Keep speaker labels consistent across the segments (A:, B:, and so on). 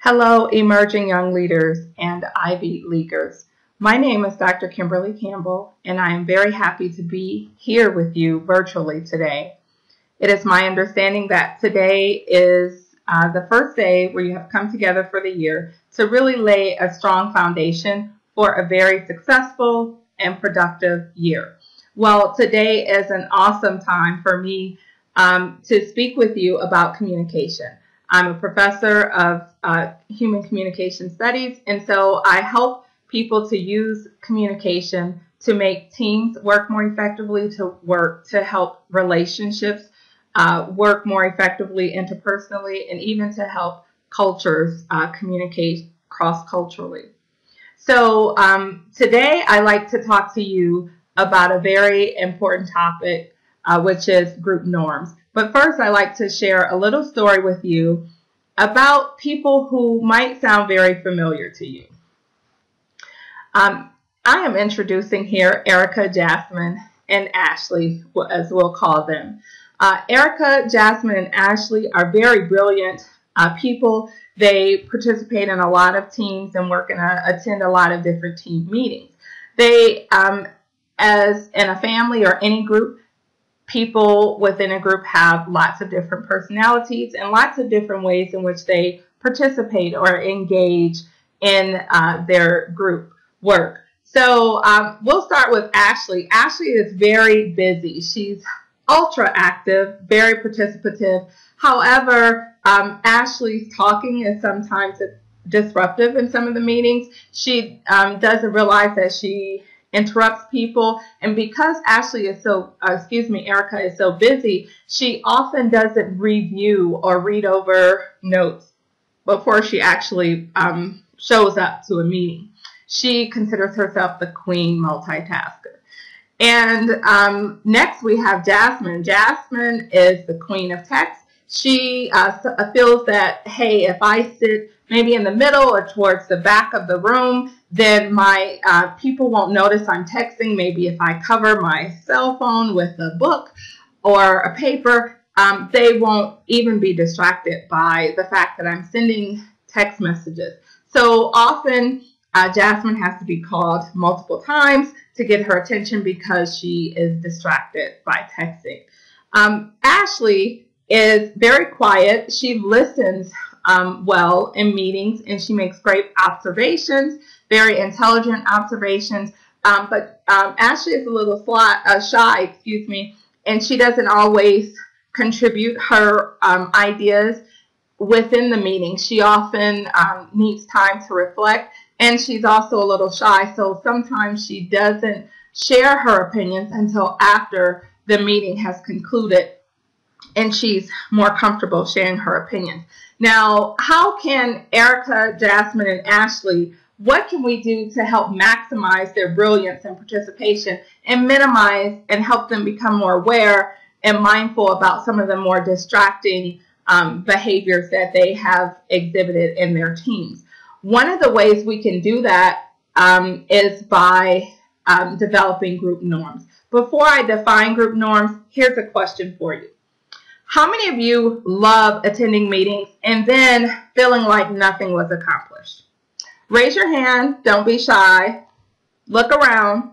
A: Hello, emerging young leaders and I.V.Y leaguers. My name is Dr. Kimberly Campbell, and I am very happy to be here with you virtually today. It is my understanding that today is the first day where you have come together for the year to really lay a strong foundation for a very successful and productive year. Well, today is an awesome time for me to speak with you about communication. I'm a professor of human communication studies, and so I help people to use communication to make teams work more effectively, to help relationships work more effectively interpersonally, and even to help cultures communicate cross-culturally. So today I like to talk to you about a very important topic, which is group norms. But first, I like to share a little story with you about people who might sound very familiar to you. I am introducing here Erica, Jasmine, and Ashley, as we'll call them. Erica, Jasmine, and Ashley are very brilliant people. They participate in a lot of teams and attend a lot of different team meetings. They, as in a family or any group, people within a group have lots of different personalities and lots of different ways in which they participate or engage in their group work. So we'll start with Ashley. Ashley is very busy. She's ultra active, very participative. However, Ashley's talking is sometimes disruptive in some of the meetings. She doesn't realize that she interrupts people, and because Erica is so busy, she often doesn't review or read over notes before she actually shows up to a meeting. She considers herself the queen multitasker. And next we have Jasmine. Jasmine is the queen of text. She feels that, hey, if I sit maybe in the middle or towards the back of the room, then my people won't notice I'm texting. Maybe if I cover my cell phone with a book or a paper, they won't even be distracted by the fact that I'm sending text messages. So often Jasmine has to be called multiple times to get her attention because she is distracted by texting. Ashley is very quiet. She listens well in meetings, and she makes great observations, very intelligent observations. But Ashley is a little shy, and she doesn't always contribute her ideas within the meeting. She often needs time to reflect, and she's also a little shy, so sometimes she doesn't share her opinions until after the meeting has concluded and she's more comfortable sharing her opinions. Now, how can Erica, Jasmine, and Ashley, what can we do to help maximize their brilliance and participation and minimize and help them become more aware and mindful about some of the more distracting behaviors that they have exhibited in their teams? One of the ways we can do that is by developing group norms. Before I define group norms, here's a question for you. How many of you love attending meetings and then feeling like nothing was accomplished? Raise your hand. Don't be shy. Look around.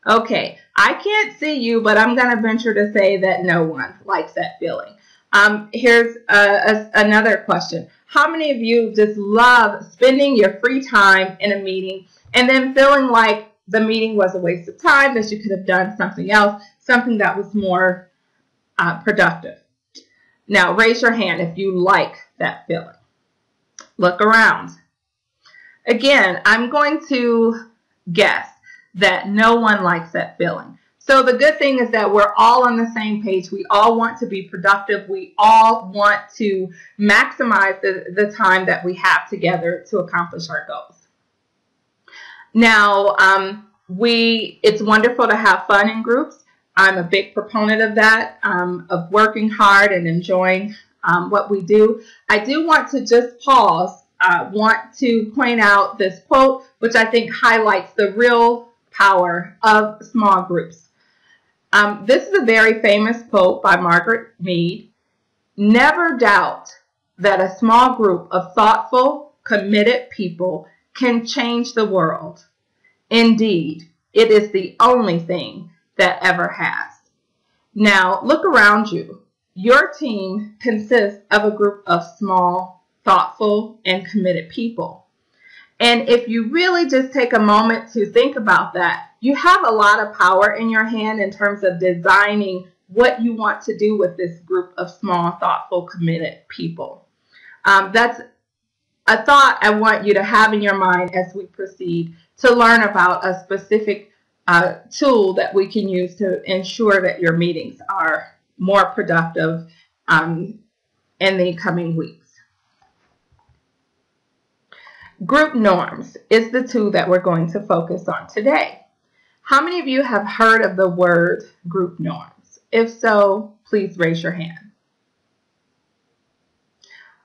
A: Okay, I can't see you, but I'm going to venture to say that no one likes that feeling. Here's another question. How many of you just love spending your free time in a meeting and then feeling like the meeting was a waste of time, that you could have done something else, something that was more productive? Now, raise your hand if you like that feeling. Look around. Again, I'm going to guess that no one likes that feeling. So the good thing is that we're all on the same page. We all want to be productive. We all want to maximize the time that we have together to accomplish our goals. Now, it's wonderful to have fun in groups. I'm a big proponent of that, of working hard and enjoying what we do. I do want to just pause. I want to point out this quote, which I think highlights the real power of small groups. This is a very famous quote by Margaret Mead. Never doubt that a small group of thoughtful, committed people can change the world. Indeed, it is the only thing that ever has. Now, look around you. Your team consists of a group of small, thoughtful, and committed people. And if you really just take a moment to think about that, you have a lot of power in your hand in terms of designing what you want to do with this group of small, thoughtful, committed people. That's a thought I want you to have in your mind as we proceed to learn about a specific tool that we can use to ensure that your meetings are more productive in the coming weeks. Group norms is the tool that we're going to focus on today. How many of you have heard of the word group norms? If so, please raise your hand.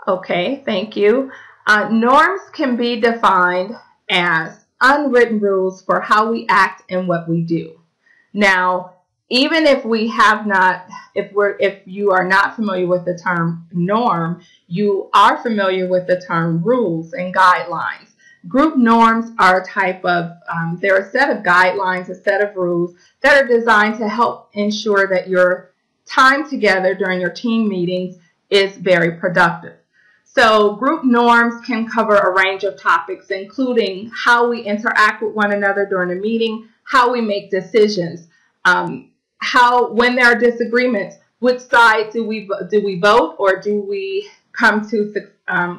A: Okay, thank you. Norms can be defined as unwritten rules for how we act and what we do. Now, even if we have not, if you are not familiar with the term norm, you are familiar with the term rules and guidelines. Group norms are a type of, they're a set of guidelines, a set of rules that are designed to help ensure that your time together during your team meetings is very productive. So group norms can cover a range of topics, including how we interact with one another during a meeting, how we make decisions, when there are disagreements, which side do we vote or do we come to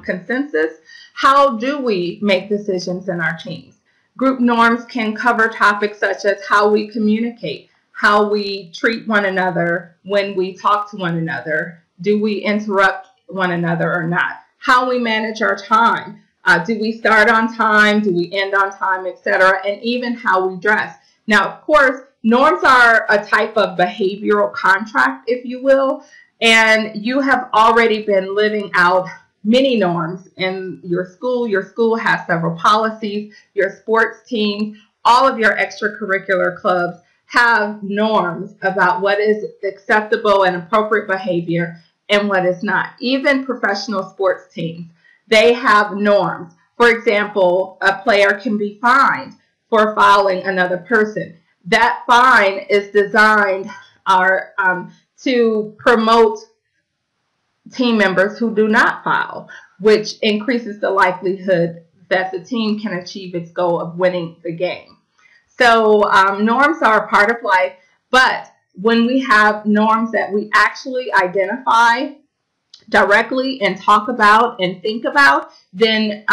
A: consensus? How do we make decisions in our teams? Group norms can cover topics such as how we communicate, how we treat one another when we talk to one another. Do we interrupt one another or not? How we manage our time. Do we start on time? Do we end on time, etc.? And even how we dress. Now, of course, norms are a type of behavioral contract, if you will, and you have already been living out many norms in your school. Your school has several policies. Your sports team, all of your extracurricular clubs have norms about what is acceptable and appropriate behavior and what is not. Even professional sports teams, they have norms. For example, a player can be fined for fouling another person. That fine is designed to promote team members who do not foul, which increases the likelihood that the team can achieve its goal of winning the game. So norms are a part of life, but when we have norms that we actually identify directly and talk about and think about, then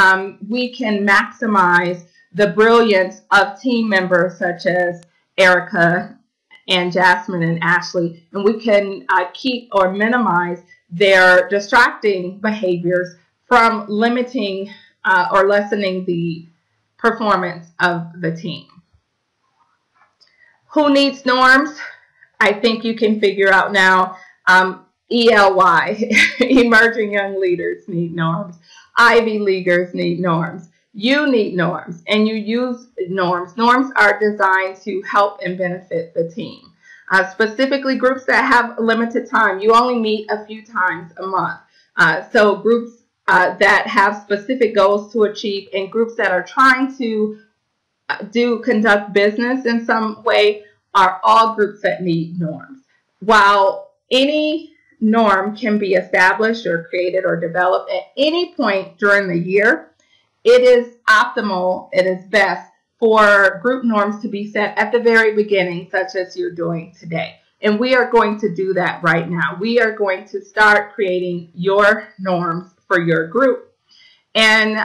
A: we can maximize the brilliance of team members such as Erica and Jasmine and Ashley, and we can keep or minimize their distracting behaviors from limiting or lessening the performance of the team. Who needs norms? I think you can figure out now. ELY, emerging young leaders need norms. I.V. leaguers need norms. You need norms, and you use norms. Norms are designed to help and benefit the team. Specifically, groups that have limited time. You only meet a few times a month. So groups that have specific goals to achieve, and groups that are trying to conduct business in some way are all groups that need norms. While any norm can be established or created or developed at any point during the year, it is optimal, it is best for group norms to be set at the very beginning, such as you're doing today. And we are going to do that right now. We are going to start creating your norms for your group. And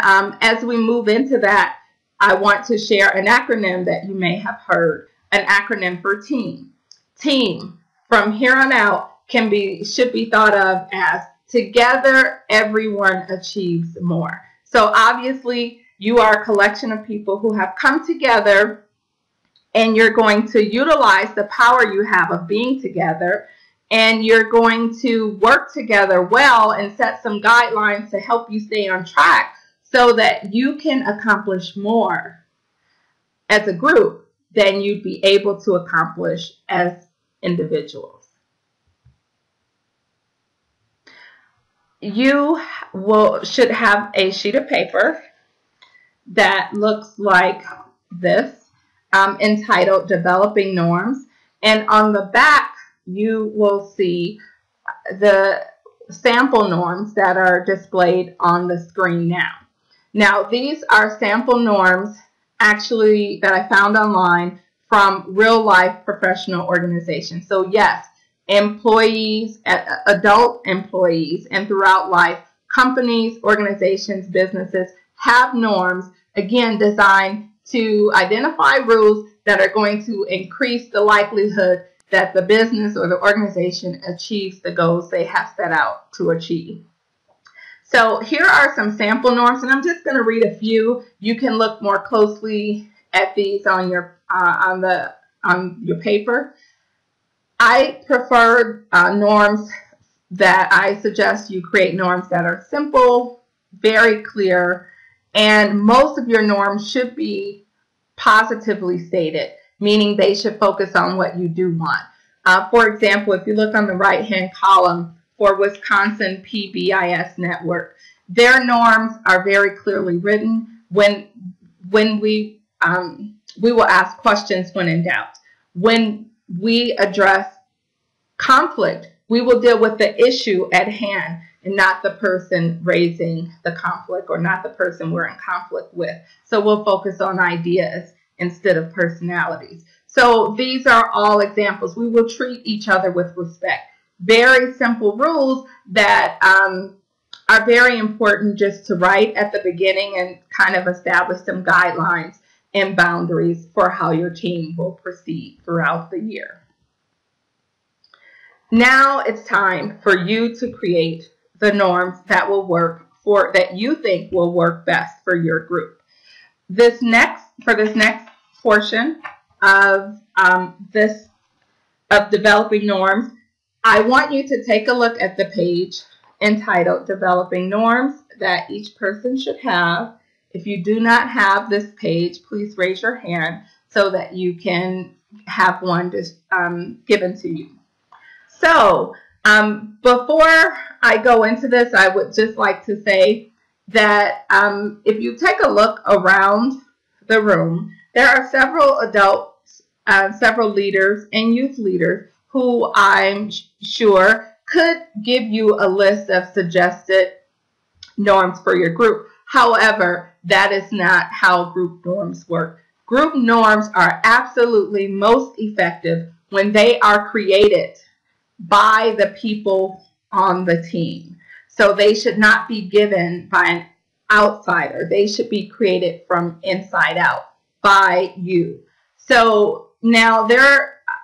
A: as we move into that, I want to share an acronym that you may have heard, an acronym for TEAM. TEAM, from here on out, should be thought of as together everyone achieves more. So obviously you are a collection of people who have come together, and you're going to utilize the power you have of being together, and you're going to work together well and set some guidelines to help you stay on track so that you can accomplish more as a group than you'd be able to accomplish as individuals. You should have a sheet of paper that looks like this, entitled Developing Norms. And on the back, you will see the sample norms that are displayed on the screen now. Now, these are sample norms actually that I found online from real life professional organizations. So yes, employees, adult employees, and throughout life, companies, organizations, businesses have norms, again, designed to identify rules that are going to increase the likelihood that the business or the organization achieves the goals they have set out to achieve. So here are some sample norms, and I'm just going to read a few. You can look more closely at these on your paper. I prefer norms that I suggest you create norms that are simple, very clear, and most of your norms should be positively stated, meaning they should focus on what you do want. For example, if you look on the right-hand column for Wisconsin PBIS Network, their norms are very clearly written. When we will ask questions when in doubt. When we address conflict, we will deal with the issue at hand and not the person raising the conflict or not the person we're in conflict with. So we'll focus on ideas instead of personalities. So these are all examples. We will treat each other with respect. Very simple rules that are very important just to write at the beginning and kind of establish some guidelines and boundaries for how your team will proceed throughout the year. Now it's time for you to create the norms that will work that you think will work best for your group. For this next portion of developing norms, I want you to take a look at the page entitled Developing Norms that each person should have. If you do not have this page, please raise your hand so that you can have one just given to you. So before I go into this, I would just like to say that if you take a look around the room, there are several adults, several leaders and youth leaders who I'm sure could give you a list of suggested norms for your group. However, that is not how group norms work. Group norms are absolutely most effective when they are created by the people on the team. So they should not be given by an outsider. They should be created from inside out by you. So now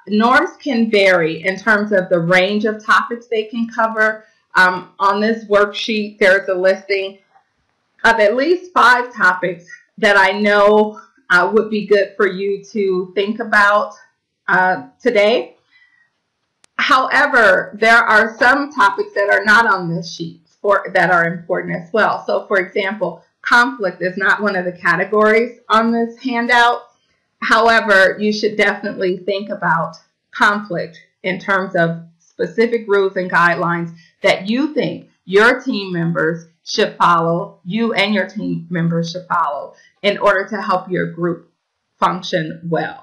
A: norms can vary in terms of the range of topics they can cover. On this worksheet, there's a listing of at least 5 topics that I know would be good for you to think about today. However, there are some topics that are not on this sheet that are important as well. So, for example, conflict is not one of the categories on this handout. However, you should definitely think about conflict in terms of specific rules and guidelines that you think your team members should follow, you and your team members should follow in order to help your group function well.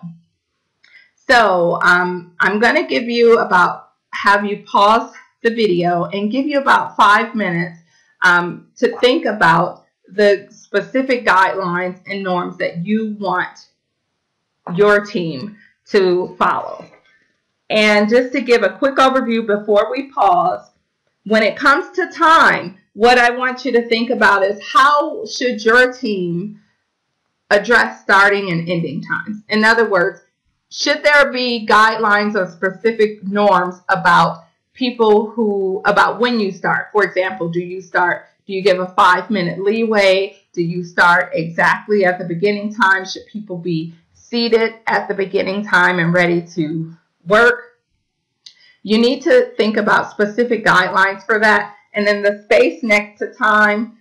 A: So I'm going to have you pause the video and give you about 5 minutes to think about the specific guidelines and norms that you want your team to follow. And just to give a quick overview before we pause, when it comes to time, what I want you to think about is how should your team address starting and ending times? In other words, should there be guidelines or specific norms about about when you start? For example, do you give a 5-minute leeway? Do you start exactly at the beginning time? Should people be seated at the beginning time and ready to work? You need to think about specific guidelines for that. And then the space next to time,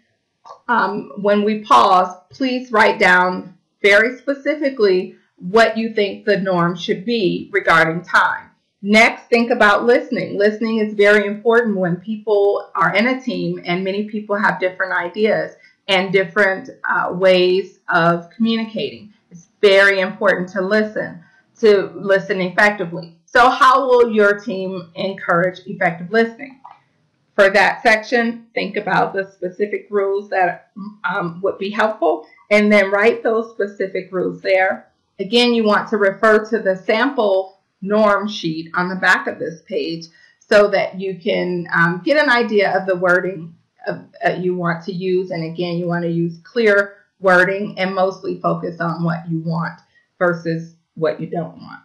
A: when we pause, please write down very specifically what you think the norm should be regarding time. Next, think about listening. Listening is very important when people are in a team and many people have different ideas and different ways of communicating. It's very important to listen effectively. So how will your team encourage effective listening? For that section, think about the specific rules that would be helpful, and then write those specific rules there. Again, you want to refer to the sample norm sheet on the back of this page so that you can get an idea of the wording you want to use. And again, you want to use clear wording and mostly focus on what you want versus what you don't want.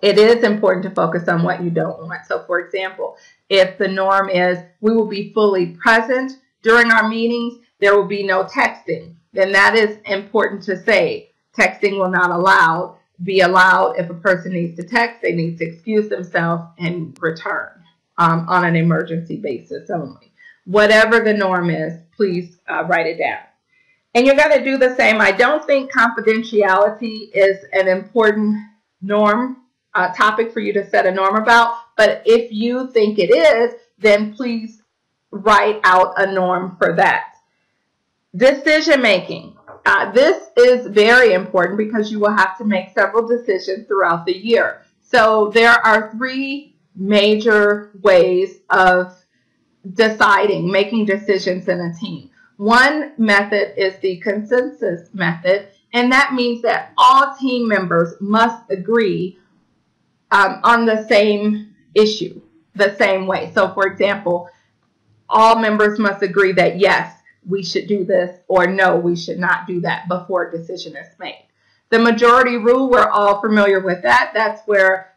A: It is important to focus on what you don't want. So for example, if the norm is we will be fully present during our meetings, there will be no texting, then that is important to say. Texting will not be allowed. If a person needs to text, they need to excuse themselves and return on an emergency basis only. Whatever the norm is, please write it down. And you're going to do the same. I don't think confidentiality is an important norm topic for you to set a norm about, but if you think it is, then please write out a norm for that. Decision making. This is very important because you will have to make several decisions throughout the year. So there are three major ways of making decisions in a team. One method is the consensus method, and that means that all team members must agree on the same issue, the same way. So for example, all members must agree that yes, we should do this, or no, we should not do that before a decision is made. The majority rule, we're all familiar with that. That's where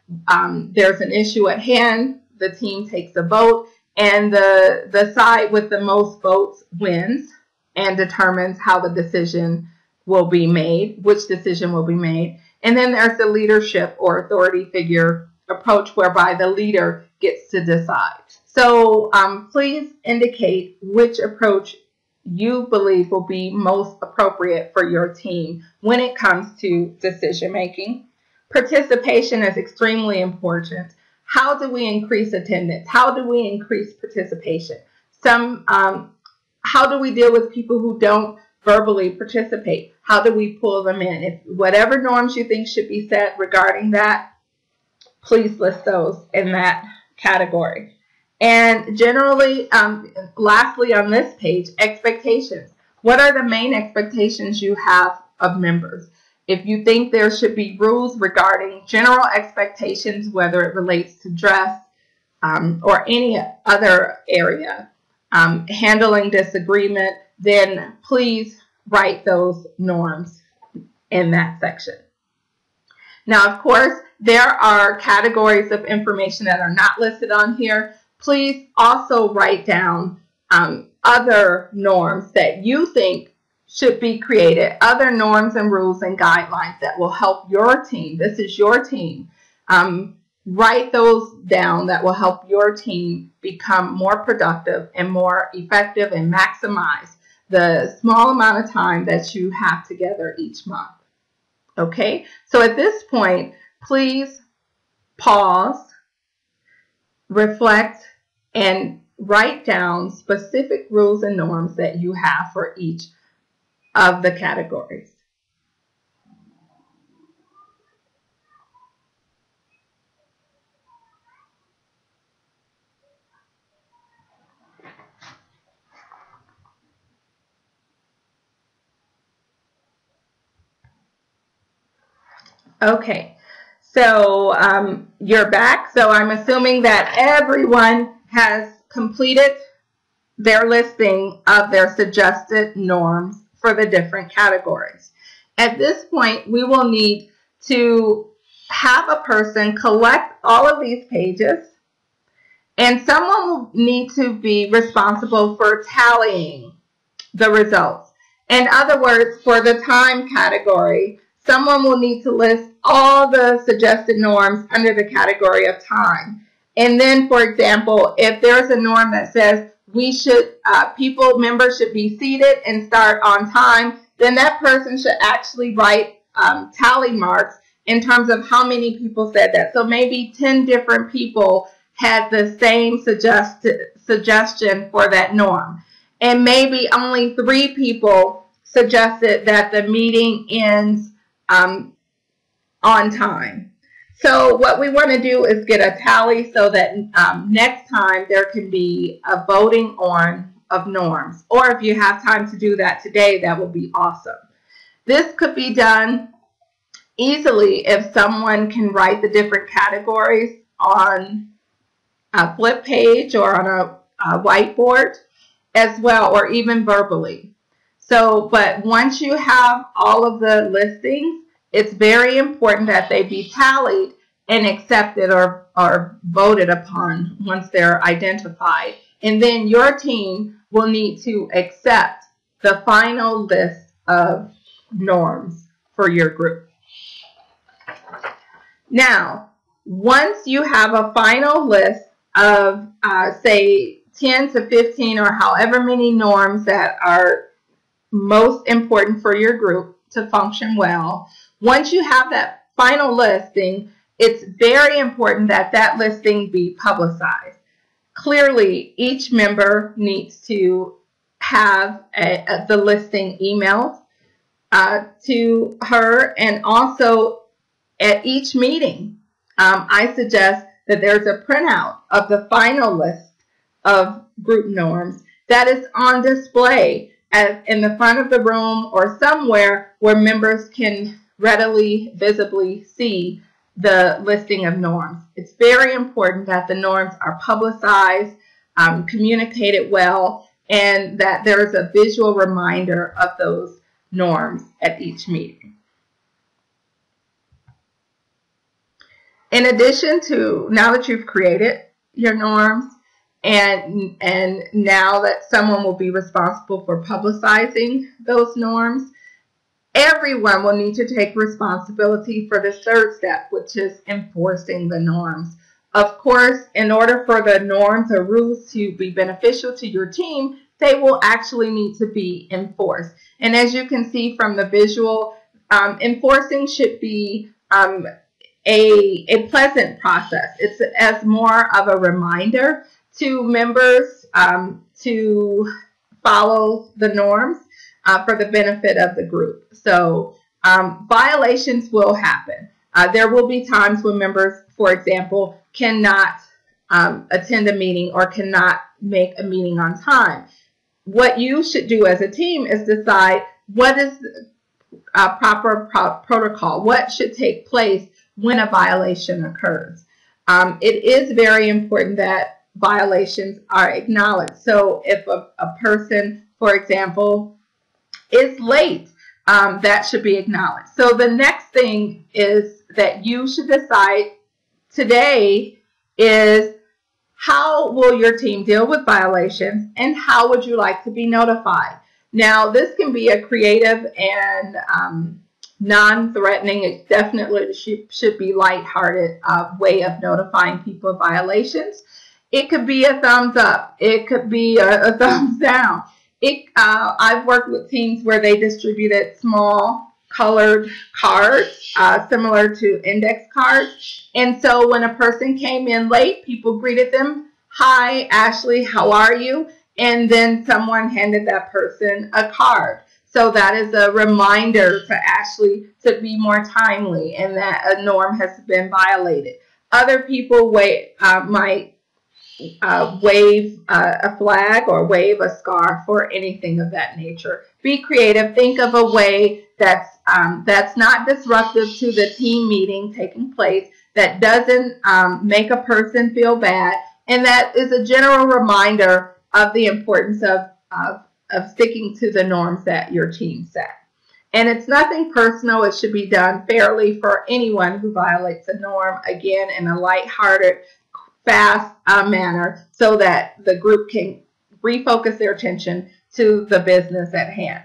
A: there's an issue at hand, the team takes a vote, and the side with the most votes wins and determines how the decision will be made, which decision will be made. And then there's the leadership or authority figure approach whereby the leader gets to decide. So please indicate which approach you believe will be most appropriate for your team when it comes to decision making. Participation is extremely important. How do we increase attendance? How do we increase participation? How do we deal with people who don't verbally participate? How do we pull them in? If whatever norms you think should be set regarding that, please list those in that category. And generally, lastly on this page, expectations. What are the main expectations you have of members? If you think there should be rules regarding general expectations, whether it relates to dress or any other area, handling disagreement, then please write those norms in that section. Now, of course, there are categories of information that are not listed on here. Please also write down other norms that you think should be created, other norms and rules and guidelines that will help your team. This is your team. Write those down that will help your team become more productive and more effective and maximize the small amount of time that you have together each month. Okay, so at this point, please pause, reflect, and write down specific rules and norms that you have for each of the categories. Okay, so you're back. So I'm assuming that everyone has completed their listing of their suggested norms for the different categories. At this point, we will need to have a person collect all of these pages, and someone will need to be responsible for tallying the results. In other words, for the time category, someone will need to list all the suggested norms under the category of time. And then, for example, if there's a norm that says members should be seated and start on time, then that person should actually write tally marks in terms of how many people said that. So maybe 10 different people had the same suggestion for that norm. And maybe only 3 people suggested that the meeting ends on time. So what we want to do is get a tally so that next time there can be a voting on of norms. Or if you have time to do that today, that would be awesome. This could be done easily if someone can write the different categories on a flip page or on a whiteboard as well, or even verbally. So, but once you have all of the listings, it's very important that they be tallied and accepted or voted upon once they're identified. And then your team will need to accept the final list of norms for your group. Now, once you have a final list of, say, 10 to 15 or however many norms that are most important for your group to function well, once you have that final listing, it's very important that that listing be publicized. Clearly, each member needs to have the listing emailed to her, and also at each meeting, I suggest that there's a printout of the final list of group norms that is on display in the front of the room or somewhere where members can readily, visibly see the listing of norms. It's very important that the norms are publicized, communicated well, and that there's a visual reminder of those norms at each meeting. In addition to, now that you've created your norms, and now that someone will be responsible for publicizing those norms, everyone will need to take responsibility for the third step, which is enforcing the norms. Of course, in order for the norms or rules to be beneficial to your team, they will actually need to be enforced. And as you can see from the visual, enforcing should be a pleasant process. It's as more of a reminder to members to follow the norms for the benefit of the group. So violations will happen. There will be times when members, for example, cannot attend a meeting or cannot make a meeting on time. What you should do as a team is decide what is proper protocol, what should take place when a violation occurs. It is very important that violations are acknowledged. So if a person, for example, is late, that should be acknowledged. So the next thing is that you should decide today is how will your team deal with violations and how would you like to be notified? Now, this can be a creative and non-threatening, it definitely should be lighthearted way of notifying people of violations. It could be a thumbs up. It could be a thumbs down. I've worked with teams where they distributed small colored cards similar to index cards. And so when a person came in late, people greeted them, "Hi, Ashley, how are you?" And then someone handed that person a card. So that is a reminder to Ashley to be more timely and that a norm has been violated. Other people might wave a flag or wave a scarf or anything of that nature. Be creative. Think of a way that's not disruptive to the team meeting taking place, that doesn't make a person feel bad, and that is a general reminder of the importance of sticking to the norms that your team set. And it's nothing personal. It should be done fairly for anyone who violates a norm, again, in a lighthearted, fast manner so that the group can refocus their attention to the business at hand.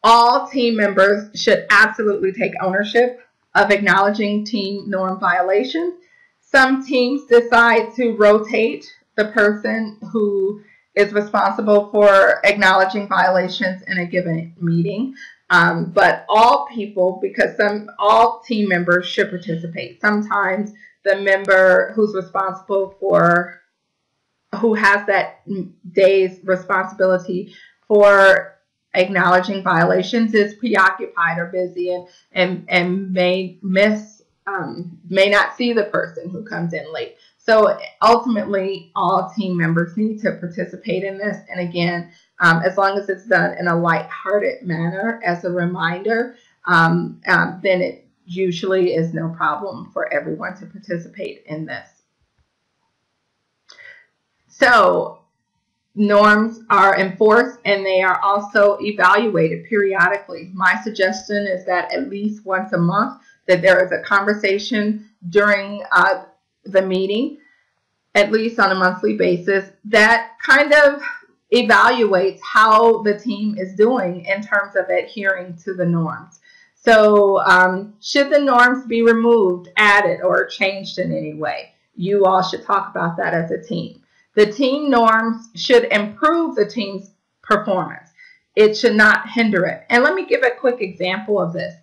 A: All team members should absolutely take ownership of acknowledging team norm violations. Some teams decide to rotate the person who is responsible for acknowledging violations in a given meeting. But all people, because all team members should participate. Sometimes the member who's responsible for, who has that day's responsibility for acknowledging violations is preoccupied or busy and may not see the person who comes in late. So ultimately, all team members need to participate in this. And again, as long as it's done in a lighthearted manner as a reminder, then it usually is no problem for everyone to participate in this. So norms are enforced and they are also evaluated periodically. My suggestion is that at least once a month that there is a conversation during the meeting, at least on a monthly basis, that kind of evaluates how the team is doing in terms of adhering to the norms. So should the norms be removed, added, or changed in any way? You all should talk about that as a team. The team norms should improve the team's performance. It should not hinder it. And let me give a quick example of this.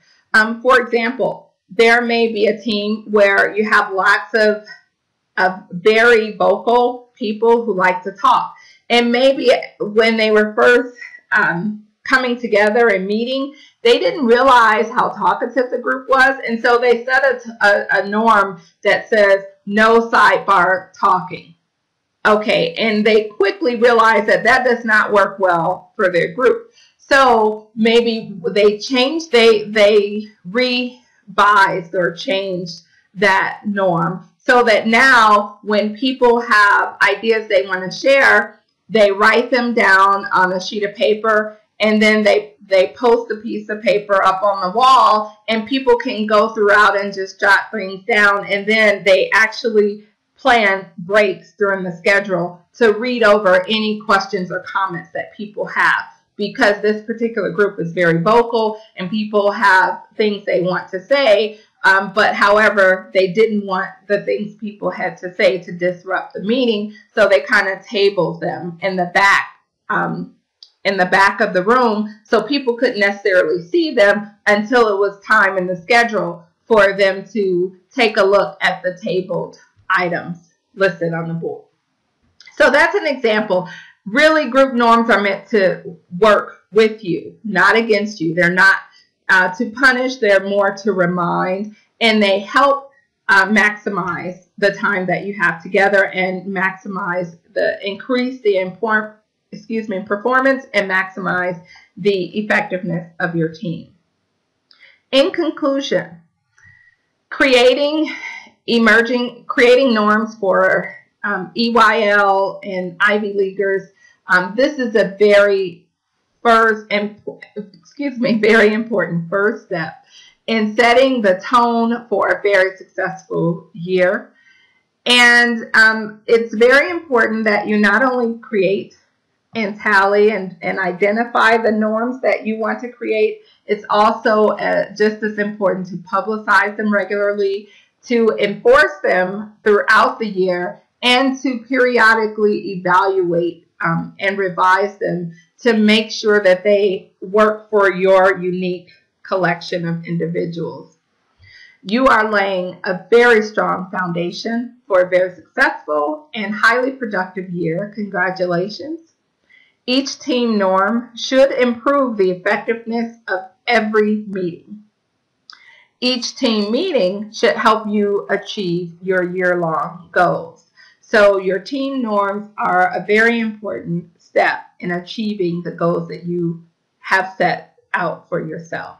A: For example, there may be a team where you have lots of very vocal people who like to talk. And maybe when they were first coming together and meeting, they didn't realize how talkative the group was. And so they set a norm that says no sidebar talking. Okay, and they quickly realized that that does not work well for their group. So maybe they changed, they revised or changed that norm so that now when people have ideas they want to share, they write them down on a sheet of paper and then they post a piece of paper up on the wall and people can go throughout and just jot things down, and then they actually plan breaks during the schedule to read over any questions or comments that people have, because this particular group is very vocal and people have things they want to say, but however, they didn't want the things people had to say to disrupt the meeting, so they kind of tabled them in the back of the room so people couldn't necessarily see them until it was time in the schedule for them to take a look at the tabled items listed on the board. So that's an example. Really, group norms are meant to work with you, not against you. They're not to punish, they're more to remind, and they help maximize the time that you have together and increase the performance and maximize the effectiveness of your team. In conclusion, creating norms for EYL and Ivy Leaguers. This is a very important first step in setting the tone for a very successful year. And it's very important that you not only create and tally and identify the norms that you want to create, it's also just as important to publicize them regularly, to enforce them throughout the year, and to periodically evaluate and revise them to make sure that they work for your unique collection of individuals. You are laying a very strong foundation for a very successful and highly productive year. Congratulations. Each team norm should improve the effectiveness of every meeting. Each team meeting should help you achieve your year-long goals. So your team norms are a very important step in achieving the goals that you have set out for yourself.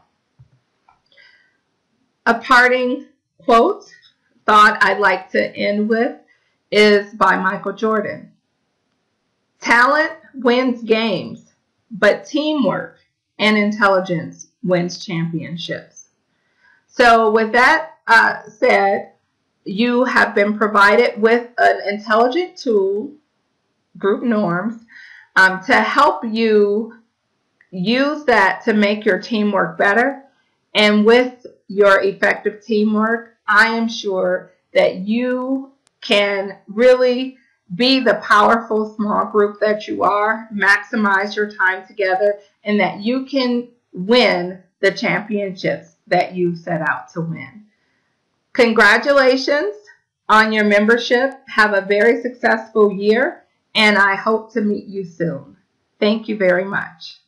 A: A parting quote, thought I'd like to end with, is by Michael Jordan. Talent wins games, but teamwork and intelligence wins championships. So with that said, you have been provided with an intelligent tool, group norms, to help you use that to make your teamwork better. And with your effective teamwork, I am sure that you can really be the powerful small group that you are, maximize your time together, and that you can win the championships that you set out to win. Congratulations on your membership. Have a very successful year, and I hope to meet you soon. Thank you very much.